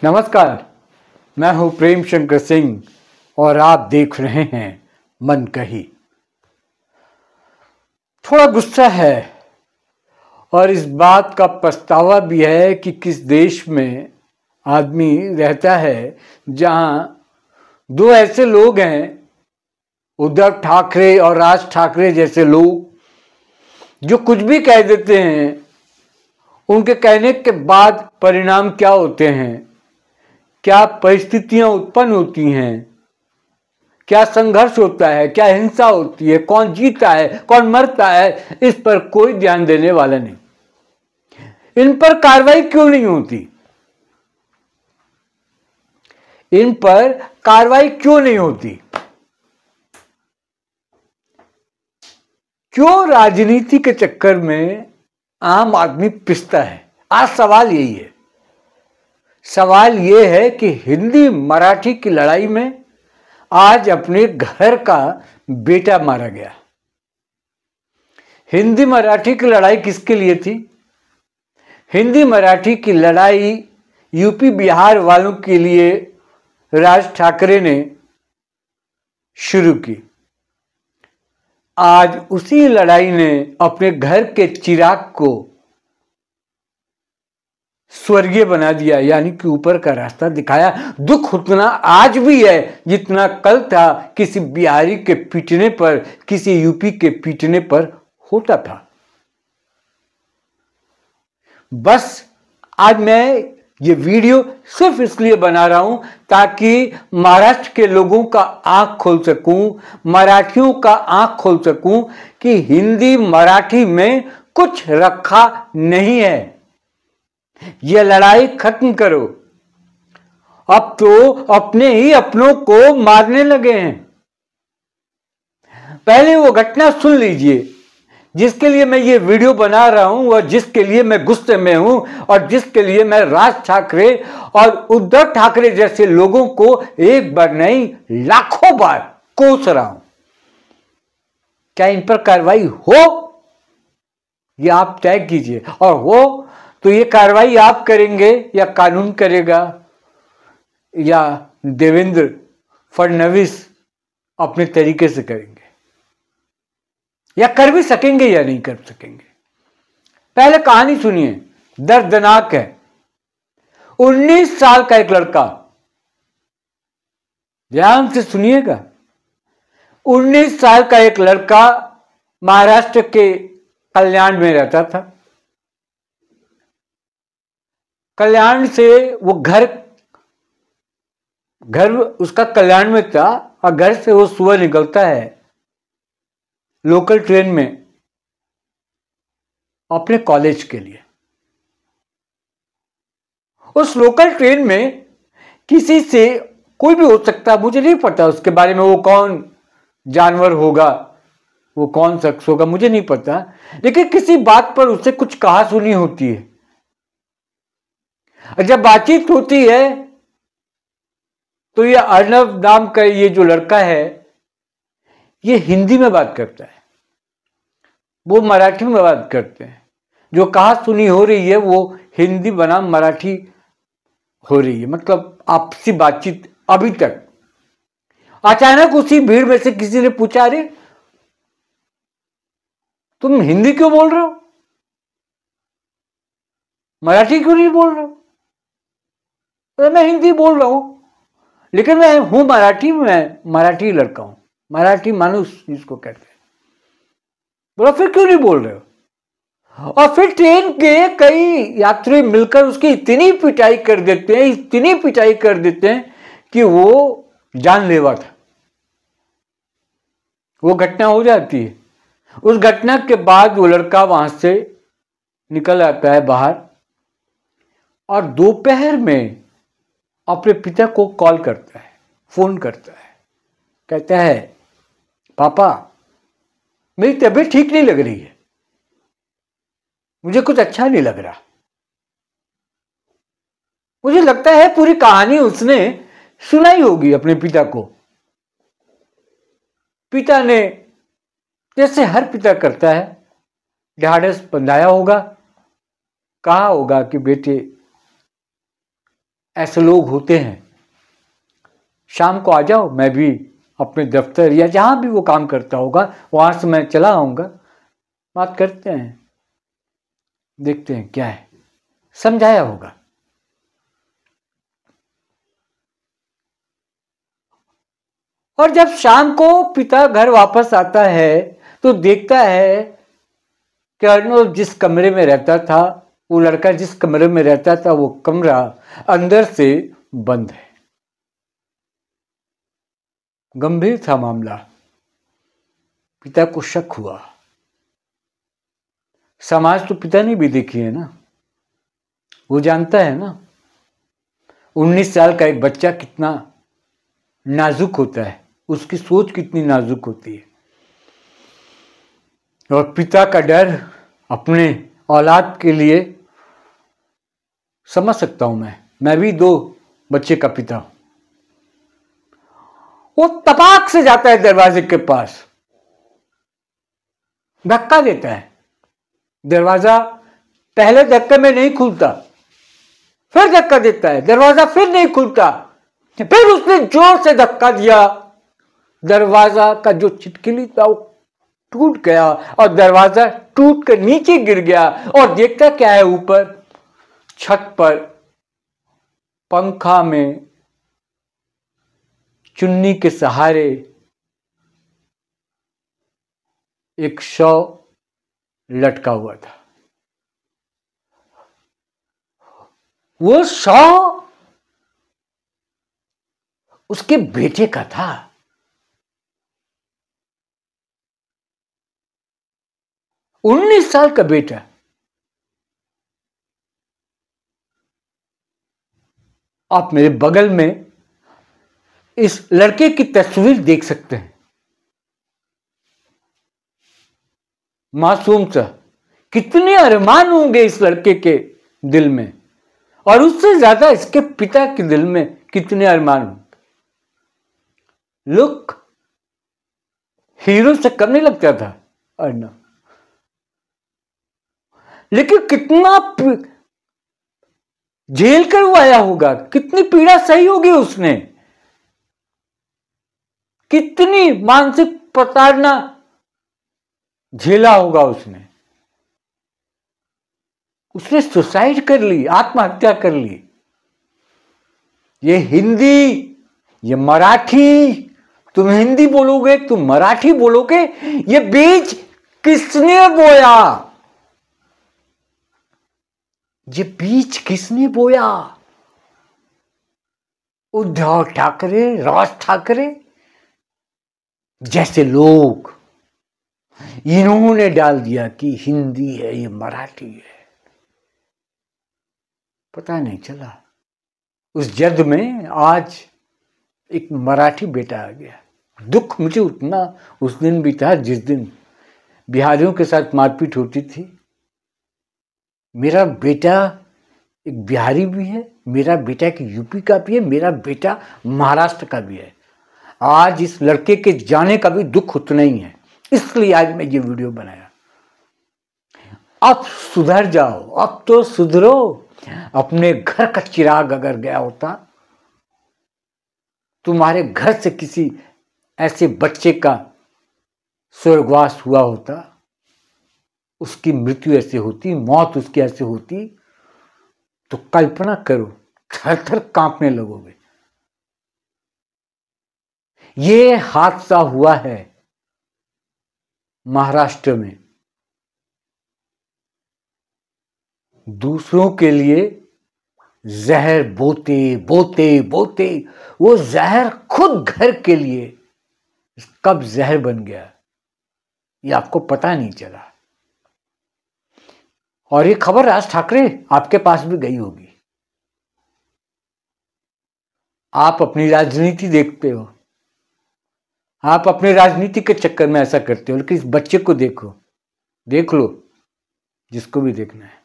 नमस्कार, मैं हूं प्रेम शंकर सिंह और आप देख रहे हैं मन कही। थोड़ा गुस्सा है और इस बात का पछतावा भी है कि किस देश में आदमी रहता है जहां दो ऐसे लोग हैं, उद्धव ठाकरे और राज ठाकरे जैसे लोग, जो कुछ भी कह देते हैं। उनके कहने के बाद परिणाम क्या होते हैं, क्या परिस्थितियां उत्पन्न होती हैं, क्या संघर्ष होता है, क्या हिंसा होती है, कौन जीता है, कौन मरता है, इस पर कोई ध्यान देने वाला नहीं। इन पर कार्रवाई क्यों नहीं होती? इन पर कार्रवाई क्यों नहीं होती? क्यों राजनीति के चक्कर में आम आदमी पिसता है? आज सवाल यही है। सवाल यह है कि हिंदी मराठी की लड़ाई में आज अपने घर का बेटा मारा गया। हिंदी मराठी की लड़ाई किसके लिए थी? हिंदी मराठी की लड़ाई यूपी बिहार वालों के लिए राज ठाकरे ने शुरू की। आज उसी लड़ाई ने अपने घर के चिराग को स्वर्गीय बना दिया, यानी कि ऊपर का रास्ता दिखाया। दुख उतना आज भी है जितना कल था किसी बिहारी के पीटने पर, किसी यूपी के पीटने पर होता था। बस आज मैं ये वीडियो सिर्फ इसलिए बना रहा हूं ताकि महाराष्ट्र के लोगों का आंख खोल सकूं, मराठियों का आंख खोल सकूं कि हिंदी मराठी में कुछ रखा नहीं है। यह लड़ाई खत्म करो। अब तो अपने ही अपनों को मारने लगे हैं। पहले वो घटना सुन लीजिए जिसके लिए मैं ये वीडियो बना रहा हूं और जिसके लिए मैं गुस्से में हूं और जिसके लिए मैं राज ठाकरे और उद्धव ठाकरे जैसे लोगों को एक बार नहीं लाखों बार कोस रहा हूं। क्या इन पर कार्रवाई हो? ये आप तय कीजिए, और हो तो ये कार्रवाई आप करेंगे या कानून करेगा या देवेंद्र फडणवीस अपने तरीके से करेंगे, या कर भी सकेंगे या नहीं कर सकेंगे। पहले कहानी सुनिए, दर्दनाक है। 19 साल का एक लड़का, ध्यान से सुनिएगा, 19 साल का एक लड़का महाराष्ट्र के कल्याण में रहता था। कल्याण से वो घर उसका कल्याण में था और घर से वो सुबह निकलता है लोकल ट्रेन में अपने कॉलेज के लिए। उस लोकल ट्रेन में किसी से, कोई भी हो सकता, मुझे नहीं पता उसके बारे में, वो कौन जानवर होगा, वो कौन शख्स होगा, मुझे नहीं पता, लेकिन किसी बात पर उससे कुछ कहा सुनी होती है। जब बातचीत होती है तो ये अर्नब नाम का ये जो लड़का है ये हिंदी में बात करता है, वो मराठी में बात करते हैं। जो कहा सुनी हो रही है वो हिंदी बनाम मराठी हो रही है, मतलब आपसी बातचीत। अभी तक अचानक उसी भीड़ में से किसी ने पूछा, अरे तुम हिंदी क्यों बोल रहे हो, मराठी क्यों नहीं बोल रहे हो? तो मैं हिंदी बोल रहा हूं, लेकिन मैं हूं मराठी, मैं मराठी लड़का हूं, मराठी मानुष जिसको कहते हैं। बोला फिर क्यों नहीं बोल रहे हो? और फिर ट्रेन के कई यात्री मिलकर उसकी इतनी पिटाई कर देते हैं, इतनी पिटाई कर देते हैं कि वो जानलेवा था। वो घटना हो जाती है। उस घटना के बाद वो लड़का वहां से निकल आता है बाहर और दोपहर में अपने पिता को कॉल करता है, फोन करता है, कहता है पापा मेरी तबीयत ठीक नहीं लग रही है, मुझे कुछ अच्छा नहीं लग रहा। मुझे लगता है पूरी कहानी उसने सुनाई होगी अपने पिता को। पिता ने, जैसे हर पिता करता है, ढाढ़स बंधाया होगा, कहा होगा कि बेटे ऐसे लोग होते हैं। शाम को आ जाओ, मैं भी अपने दफ्तर या जहां भी वो काम करता होगा वहां से मैं चला आऊंगा, बात करते हैं, देखते हैं क्या है, समझाया होगा। और जब शाम को पिता घर वापस आता है तो देखता है कि अर्नब जिस कमरे में रहता था, वो लड़का जिस कमरे में रहता था, वो कमरा अंदर से बंद है। गंभीर था मामला। पिता को शक हुआ। समाज तो पिता ने भी देखी है ना, वो जानता है ना 19 साल का एक बच्चा कितना नाजुक होता है, उसकी सोच कितनी नाजुक होती है। और पिता का डर अपने औलाद के लिए समझ सकता हूं मैं भी 2 बच्चे का पिता हूं। वो तपाक से जाता है दरवाजे के पास, धक्का देता है। दरवाजा पहले धक्के में नहीं खुलता, फिर धक्का देता है, दरवाजा फिर नहीं खुलता, फिर उसने जोर से धक्का दिया, दरवाजा का जो छिटकिली था वो टूट गया और दरवाजा टूट कर नीचे गिर गया। और देखता क्या है, ऊपर छत पर पंखा में चुन्नी के सहारे एक शव लटका हुआ था। वो शव उसके बेटे का था। उन्नीस साल का बेटा। आप मेरे बगल में इस लड़के की तस्वीर देख सकते हैं। मासूम सा, कितने अरमान होंगे इस लड़के के दिल में, और उससे ज्यादा इसके पिता के दिल में कितने अरमान होंगे। लुक हीरो से कम नहीं लगता था अर्नब, लेकिन कितना झेल कर वो आया होगा, कितनी पीड़ा सही होगी उसने, कितनी मानसिक प्रताड़ना झेला होगा उसने। उसने सुसाइड कर ली, आत्महत्या कर ली। ये हिंदी, ये मराठी, तुम हिंदी बोलोगे, तुम मराठी बोलोगे, ये बीज किसने बोया? ये बीज किसने बोया? उद्धव ठाकरे, राज ठाकरे जैसे लोग, इन्होंने डाल दिया कि हिंदी है, ये मराठी है। पता नहीं चला उस जद में आज एक मराठी बेटा आ गया। दुख मुझे उतना उस दिन भी था जिस दिन बिहारियों के साथ मारपीट होती थी। मेरा बेटा एक बिहारी भी है, मेरा बेटा एक यूपी का भी है, मेरा बेटा महाराष्ट्र का भी है। आज इस लड़के के जाने का भी दुख उतना ही है, इसलिए आज मैं ये वीडियो बनाया। अब सुधर जाओ, अब तो सुधरो। अपने घर का चिराग अगर गया होता, तुम्हारे घर से किसी ऐसे बच्चे का स्वर्गवास हुआ होता, उसकी मृत्यु ऐसे होती, मौत उसकी ऐसे होती, तो कल्पना करो, थर थर कांपने लगोगे। ये हादसा हुआ है महाराष्ट्र में। दूसरों के लिए जहर बोते बोते बोते वो जहर खुद घर के लिए कब जहर बन गया ये आपको पता नहीं चला। और ये खबर राज ठाकरे आपके पास भी गई होगी। आप अपनी राजनीति देखते हो, आप अपने राजनीति के चक्कर में ऐसा करते हो, लेकिन इस बच्चे को देखो, देख लो जिसको भी देखना है।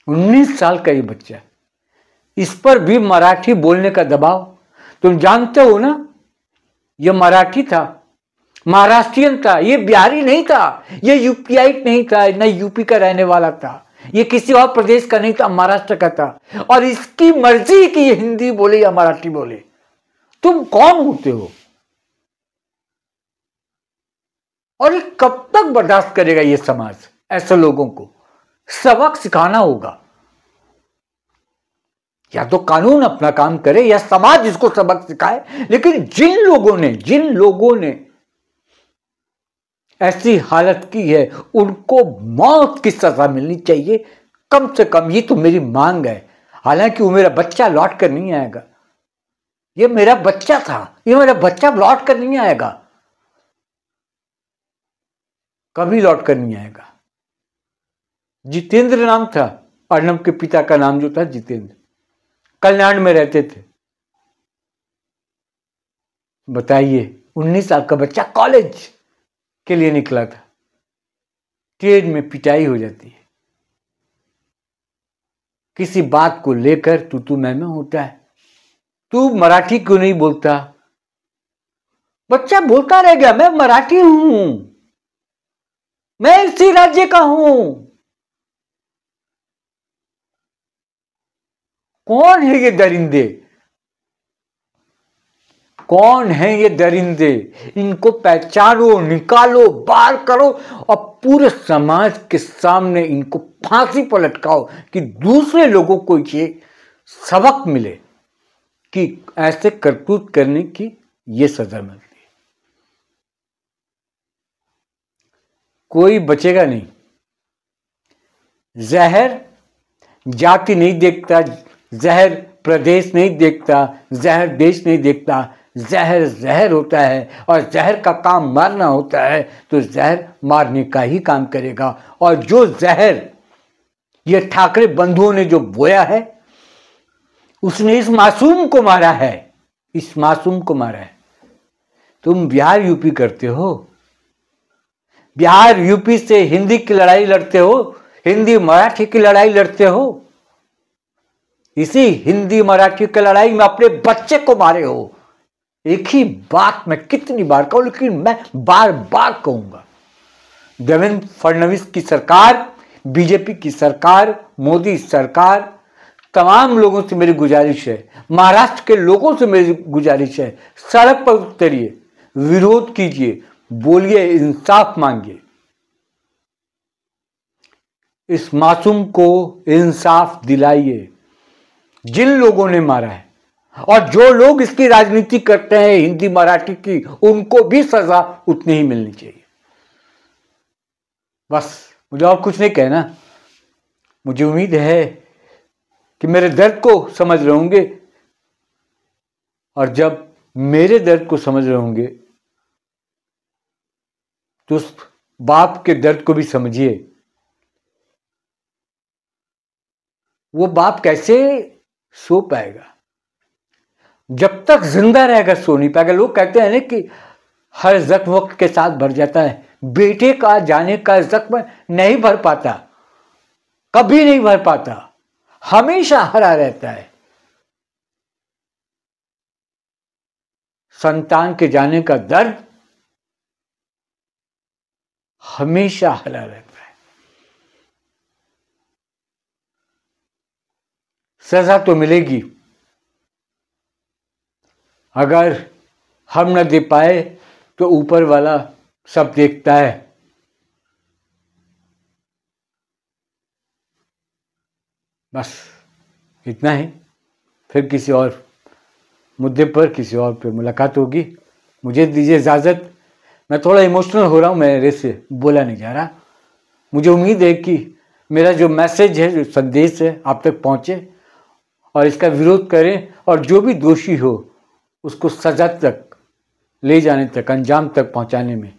19 साल का ये बच्चा, इस पर भी मराठी बोलने का दबाव। तुम जानते हो ना, ये मराठी था, महाराष्ट्रियन था, ये बिहारी नहीं था, ये यूपीआई नहीं था, न यूपी का रहने वाला था, ये किसी और प्रदेश का नहीं था, महाराष्ट्र का था। और इसकी मर्जी कि ये हिंदी बोले या मराठी बोले। तुम कौन होते हो? और ये कब तक बर्दाश्त करेगा ये समाज? ऐसे लोगों को सबक सिखाना होगा। या तो कानून अपना काम करे या समाज इसको सबक सिखाए। लेकिन जिन लोगों ने ऐसी हालत की है, उनको मौत की सजा मिलनी चाहिए कम से कम। ये तो मेरी मांग है। हालांकि वो मेरा बच्चा लौट कर नहीं आएगा। ये मेरा बच्चा था, ये मेरा बच्चा लौट कर नहीं आएगा, कभी लौट कर नहीं आएगा। जितेंद्र नाम था, अर्नब के पिता का नाम जो था जितेंद्र, कल्याण में रहते थे। बताइए, 19 साल का बच्चा कॉलेज के लिए निकला था, ट्रेन में पिटाई हो जाती है। किसी बात को लेकर तू मैं होता है। तू मराठी क्यों नहीं बोलता? बच्चा बोलता रह गया, मैं मराठी हूं, मैं इसी राज्य का हूं। कौन है ये दरिंदे? कौन है ये दरिंदे? इनको पहचानो, निकालो, बाहर करो और पूरे समाज के सामने इनको फांसी पर लटकाओ कि दूसरे लोगों को ये सबक मिले कि ऐसे करतूत करने की ये सजा मिलती है। कोई बचेगा नहीं। जहर जाति नहीं देखता, जहर प्रदेश नहीं देखता, जहर देश नहीं देखता। जहर जहर होता है और जहर का काम मारना होता है, तो जहर मारने का ही काम करेगा। और जो जहर ये ठाकरे बंधुओं ने जो बोया है, उसने इस मासूम को मारा है, इस मासूम को मारा है। तुम बिहार यूपी करते हो, बिहार यूपी से हिंदी की लड़ाई लड़ते हो, हिंदी मराठी की लड़ाई लड़ते हो। इसी हिंदी मराठी की लड़ाई में अपने बच्चे को मारे हो। एक ही बात मैं कितनी बार कहूं, लेकिन मैं बार बार कहूंगा। देवेंद्र फडणवीस की सरकार, बीजेपी की सरकार, मोदी सरकार, तमाम लोगों से मेरी गुजारिश है, महाराष्ट्र के लोगों से मेरी गुजारिश है, सड़क पर उतरिए, विरोध कीजिए, बोलिए, इंसाफ मांगिए। इस मासूम को इंसाफ दिलाइए जिन लोगों ने मारा है। और जो लोग इसकी राजनीति करते हैं हिंदी मराठी की, उनको भी सजा उतनी ही मिलनी चाहिए। बस मुझे और कुछ नहीं कहना। मुझे उम्मीद है कि मेरे दर्द को समझ रहे होंगे, और जब मेरे दर्द को समझ रहे होंगे तो उस बाप के दर्द को भी समझिए। वो बाप कैसे सो पाएगा? जब तक जिंदा रहेगा सो नहीं पाएगा। लोग कहते हैं ना कि हर जख्म वक्त के साथ भर जाता है। बेटे का जाने का जख्म नहीं भर पाता, कभी नहीं भर पाता, हमेशा हरा रहता है। संतान के जाने का दर्द हमेशा हरा रहता है। सजा तो मिलेगी। अगर हम न दे पाए तो ऊपर वाला सब देखता है। बस इतना ही। फिर किसी और मुद्दे पर, किसी और पे मुलाकात होगी। मुझे दीजिए इजाज़त। मैं थोड़ा इमोशनल हो रहा हूँ, मेरे से बोला नहीं जा रहा। मुझे उम्मीद है कि मेरा जो मैसेज है, जो संदेश है, आप तक पहुँचे और इसका विरोध करें, और जो भी दोषी हो उसको सजा तक ले जाने तक, अंजाम तक पहुंचाने में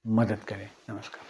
मदद करें। नमस्कार।